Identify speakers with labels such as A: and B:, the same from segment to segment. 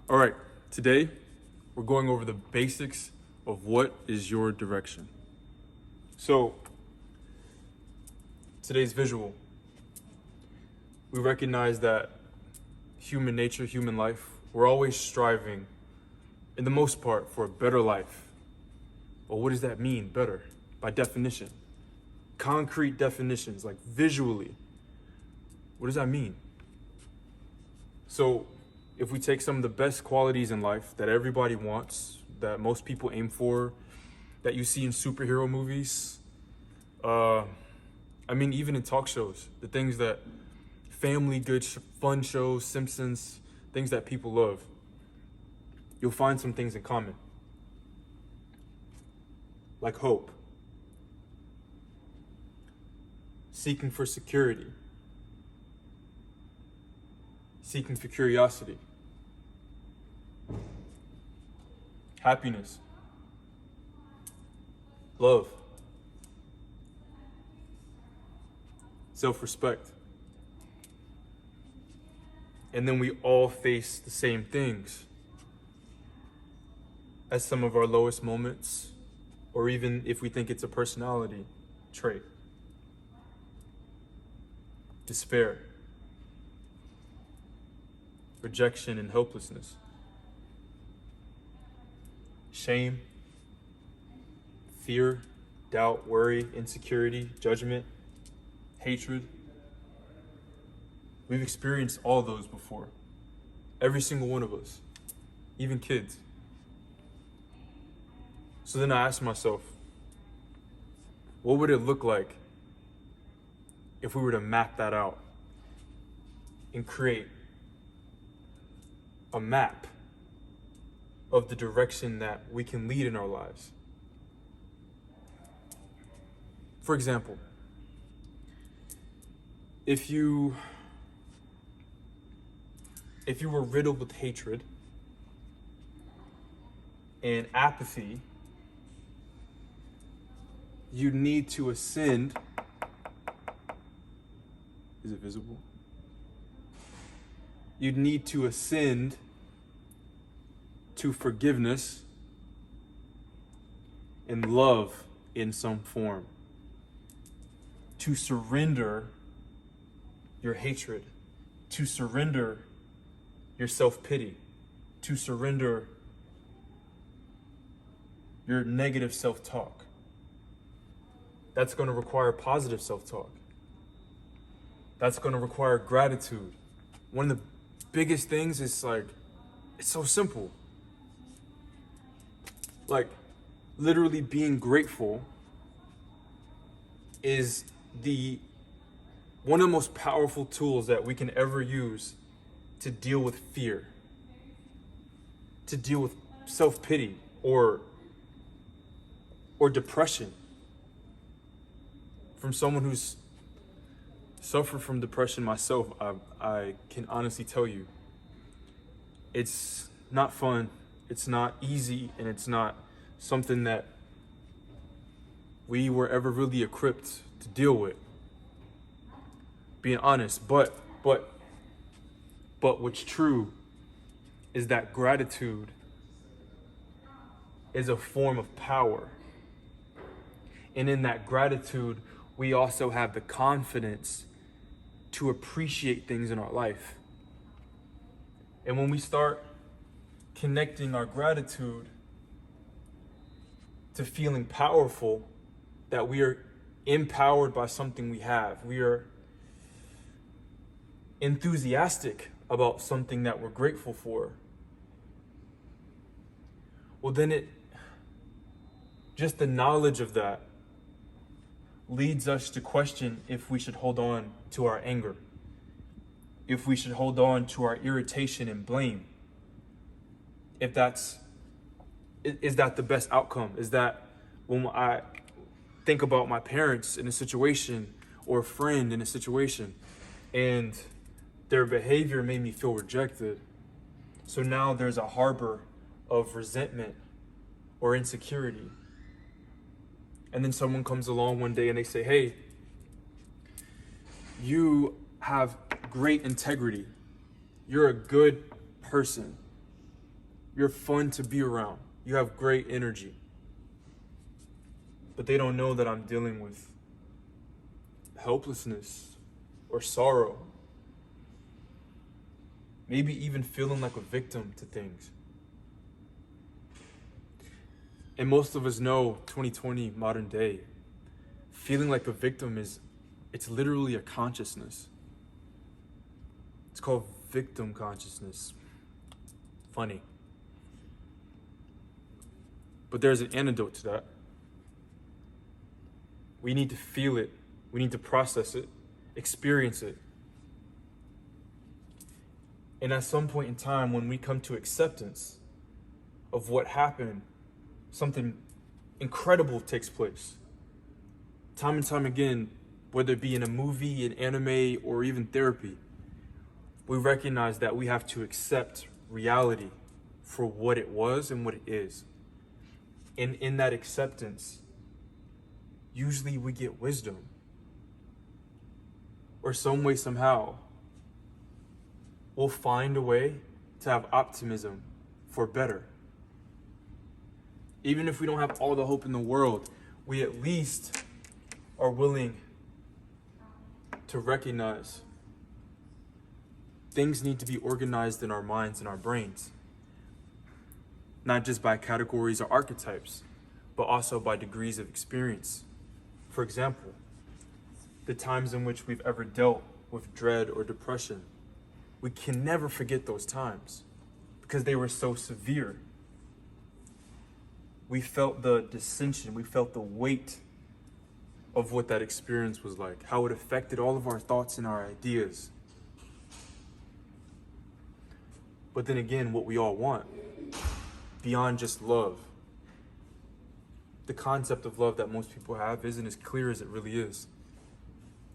A: All right, today we're going over the basics of what is your direction. So, today's visual, we recognize that human nature, human life, we're always striving, in the most part, for a better life. Well, what does that mean, better? By definition. Concrete definitions, like visually. What does that mean? So, if we take some of the best qualities in life that everybody wants, that most people aim for, that you see in superhero movies, even in talk shows, the things that family, good, fun shows, Simpsons, things that people love, you'll find some things in common. Like hope, seeking for security, seeking for curiosity, happiness, love, self-respect. And then we all face the same things as some of our lowest moments, or even if we think it's a personality trait. Despair, rejection and helplessness, shame, fear, doubt, worry, insecurity, judgment, hatred. We've experienced all those before. Every single one of us, even kids. So then I asked myself, what would it look like if we were to map that out and create a map of the direction that we can lead in our lives? For example, if you were riddled with hatred and apathy, you need to ascend. Is it visible? You'd need to ascend to forgiveness and love in some form. To surrender your hatred, to surrender your self-pity, to surrender your negative self-talk. That's going to require positive self-talk. That's going to require gratitude. One of the biggest things is it's so simple. Like, literally being grateful is one of the most powerful tools that we can ever use to deal with fear, to deal with self-pity or depression. From someone who's suffered from depression myself, I can honestly tell you, it's not fun, it's not easy, and it's not something that we were ever really equipped to deal with. Being honest, but what's true is that gratitude is a form of power. And in that gratitude, we also have the confidence to appreciate things in our life. And when we start connecting our gratitude to feeling powerful, that we are empowered by something we have, we are enthusiastic about something that we're grateful for, well, then just the knowledge of that leads us to question if we should hold on to our anger, if we should hold on to our irritation and blame. Is that the best outcome? Is that when I think about my parents in a situation or a friend in a situation and their behavior made me feel rejected, so now there's a harbor of resentment or insecurity. And then someone comes along one day and they say, hey, you have great integrity. You're a good person. You're fun to be around. You have great energy. But they don't know that I'm dealing with helplessness or sorrow. Maybe even feeling like a victim to things. And most of us know 2020 modern day, feeling like a victim it's literally a consciousness. It's called victim consciousness. Funny. But there's an antidote to that. We need to feel it. We need to process it, experience it. And at some point in time, when we come to acceptance of what happened, something incredible takes place. Time and time again, whether it be in a movie, an anime, or even therapy, we recognize that we have to accept reality for what it was and what it is. And in that acceptance, usually we get wisdom. Or some way, somehow, we'll find a way to have optimism for better. Even if we don't have all the hope in the world, we at least are willing to recognize things need to be organized in our minds and our brains. Not just by categories or archetypes, but also by degrees of experience. For example, the times in which we've ever dealt with dread or depression, we can never forget those times because they were so severe. We felt the dissension, we felt the weight of what that experience was like, how it affected all of our thoughts and our ideas. But then again, what we all want, beyond just love, the concept of love that most people have isn't as clear as it really is.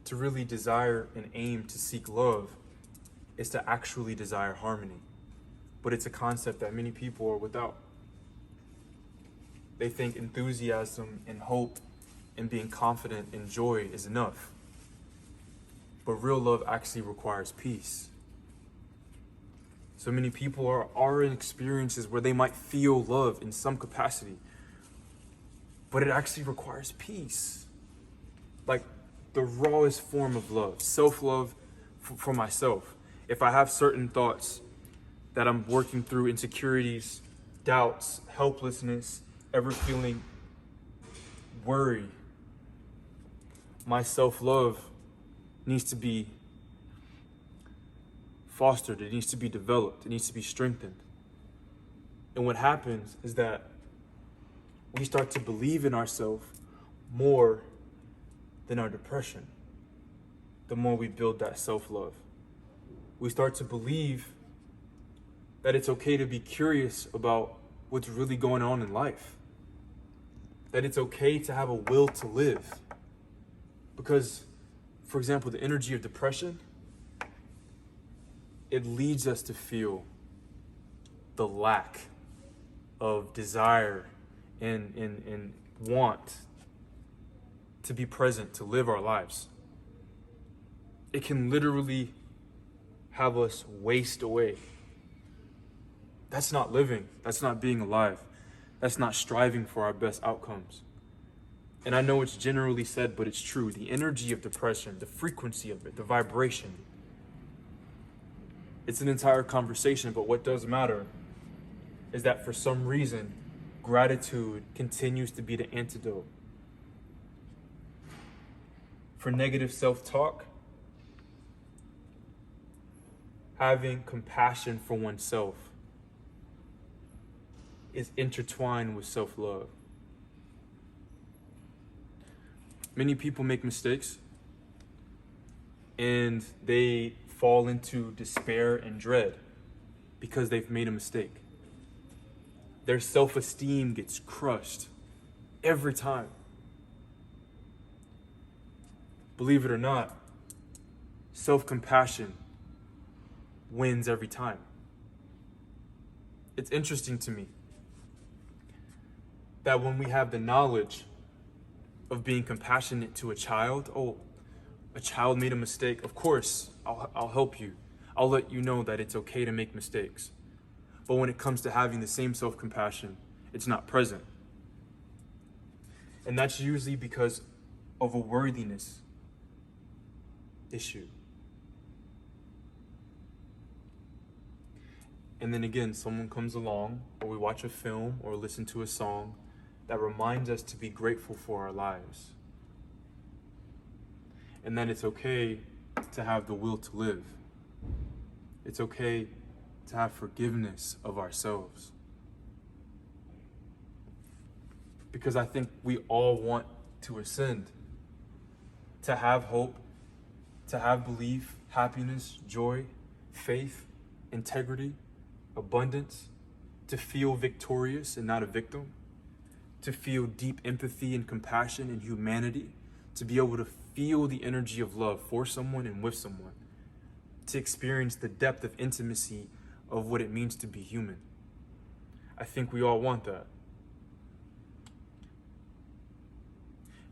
A: To really desire and aim to seek love is to actually desire harmony. But it's a concept that many people are without. They think enthusiasm and hope and being confident and joy is enough. But real love actually requires peace. So many people are in experiences where they might feel love in some capacity, but it actually requires peace. Like the rawest form of love, self-love for myself. If I have certain thoughts that I'm working through, insecurities, doubts, helplessness, ever feeling worry, my self-love needs to be fostered, it needs to be developed, it needs to be strengthened. And what happens is that we start to believe in ourselves more than our depression, the more we build that self-love. We start to believe that it's okay to be curious about what's really going on in life, that it's okay to have a will to live. Because, for example, the energy of depression, it leads us to feel the lack of desire and want to be present, to live our lives. It can literally have us waste away. That's not living. That's not being alive. That's not striving for our best outcomes. And I know it's generally said, but it's true. The energy of depression, the frequency of it, the vibration, it's an entire conversation, but what does matter is that for some reason, gratitude continues to be the antidote. For negative self-talk, having compassion for oneself is intertwined with self-love. Many people make mistakes and they fall into despair and dread because they've made a mistake. Their self-esteem gets crushed every time. Believe it or not, self-compassion wins every time. It's interesting to me that when we have the knowledge of being compassionate to a child, a child made a mistake, of course, I'll help you. I'll let you know that it's okay to make mistakes. But when it comes to having the same self-compassion, it's not present. And that's usually because of a worthiness issue. And then again, someone comes along, or we watch a film or listen to a song that reminds us to be grateful for our lives. And that it's okay to have the will to live. It's okay to have forgiveness of ourselves. Because I think we all want to ascend, to have hope, to have belief, happiness, joy, faith, integrity, abundance, to feel victorious and not a victim, to feel deep empathy and compassion and humanity, to be able to feel the energy of love for someone and with someone, to experience the depth of intimacy of what it means to be human. I think we all want that.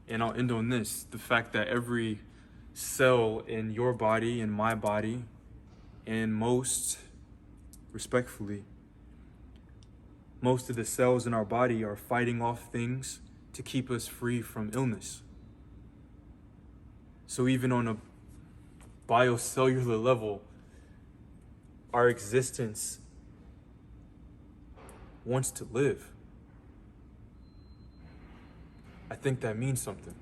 A: And I'll end on this, the fact that every cell in your body and my body, and respectfully, most of the cells in our body are fighting off things to keep us free from illness. So even on a biocellular level, our existence wants to live. I think that means something.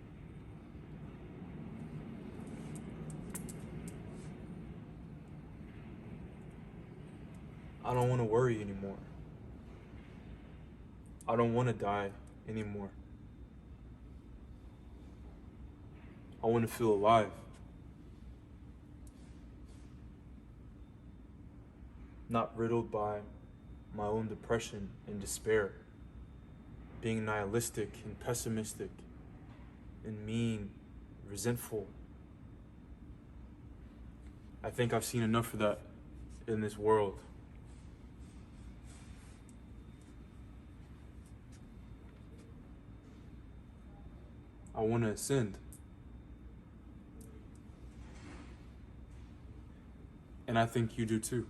A: I don't want to worry anymore. I don't want to die anymore. I want to feel alive. Not riddled by my own depression and despair, being nihilistic and pessimistic and mean, resentful. I think I've seen enough of that in this world. I want to ascend. And I think you do too.